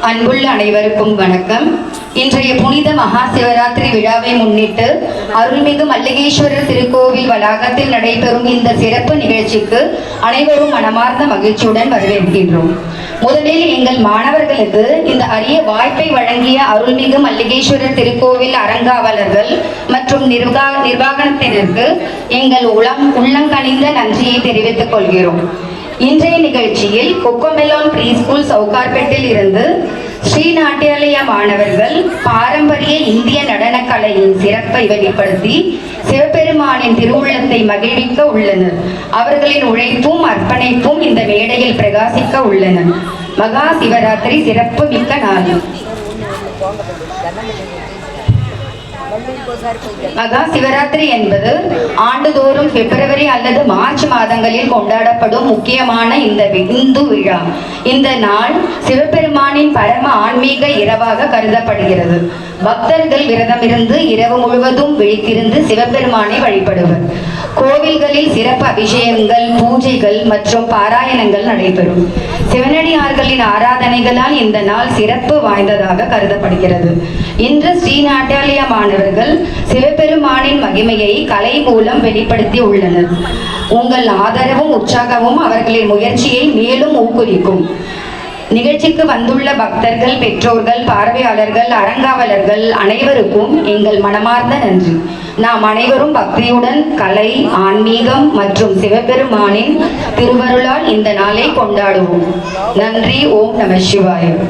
அன்புள்ள அனைவருக்கும் வணக்கம். இன்றைய புனித மகா சிவராத்திரி விழாவை முன்னிட்டு அருள்மிகு மல்லிகேஸ்வரர் திருக்கோவில் வளாகத்தில் நடைபெறும் இந்த சிறப்பு நிகழ்ச்சிக்கு அனைவரும் மனமார்ந்த மகிழ்ச்சியுடன் வரவேற்கின்றோம். முதலில் எங்கள் மாணவர்களுக்கு இந்த அரிய வாய்ப்பை வழங்கிய அருள்மிகு மல்லிகேஸ்வரர் திருக்கோவில் அறங்காவலர்கள் மற்றும் நிர்வாகத்தினருக்கு எங்கள் உள்ளங்கனிந்த நன்றியை தெரிவித்துக் கொள்கிறோம். இன்றைய நிகழ்ச்சியில் கொக்கோமெலான் ப்ரீ ஸ்கூல் சவுகார்பேட்டில் இருந்து ஸ்ரீ நாட்டியாலய மாணவர்கள் பாரம்பரிய இந்திய நடனக்கலையின் சிறப்பை வெளிப்படுத்தி சிவபெருமானின் திருவுள்ளத்தை மகிழ்விக்க உள்ளனர். அவர்களின் உழைப்பும் அர்ப்பணிப்பும் இந்த மேடையில் பிரகாசிக்க உள்ளன. மகா சிவராத்திரி சிறப்பு மிக்க நாள். மகா சிவராத்திரி என்பது ஆண்டுதோறும் பிப்ரவரி அல்லது மார்ச் மாதங்களில் கொண்டாடப்படும் முக்கியமான இந்த இந்து விழா. இந்த நாள் சிவபெருமானின் பரம ஆன்மீக இரவாக கருதப்படுகிறது. பக்தர்கள் விரதமிருந்து இரவு முழுவதும் விழித்திருந்து சிவபெருமானை வழிபடுவர். கோவில்களில் சிறப்பு அபிஷேகங்கள், பூஜைகள் மற்றும் பாராயணங்கள் நடைபெறும். சிவனடியார்களின் ஆராதனைகளால் இந்த நாள் சிறப்பு வாய்ந்ததாக கருதப்படுகிறது. இன்று ஸ்ரீ நாட்டியாலய மாணவர்கள் சிவபெருமானின் மகிமையை கலை மூலம் வெளிப்படுத்தி உள்ளனர். உங்கள் ஆதரவும் உற்சாகமும் அவர்களின் முயற்சியை மேலும் ஊக்குவிக்கும். நிகழ்ச்சிக்கு வந்துள்ள பக்தர்கள், பெற்றோர்கள், பார்வையாளர்கள், அறங்காவலர்கள் அனைவருக்கும் எங்கள் மனமார்ந்த நன்றி. நாம் அனைவரும் பக்தியுடன் கலை, ஆன்மீகம் மற்றும் சிவபெருமானின் திருவருளால் இந்த நாளை கொண்டாடுவோம். நன்றி. ஓம் நம சிவாய.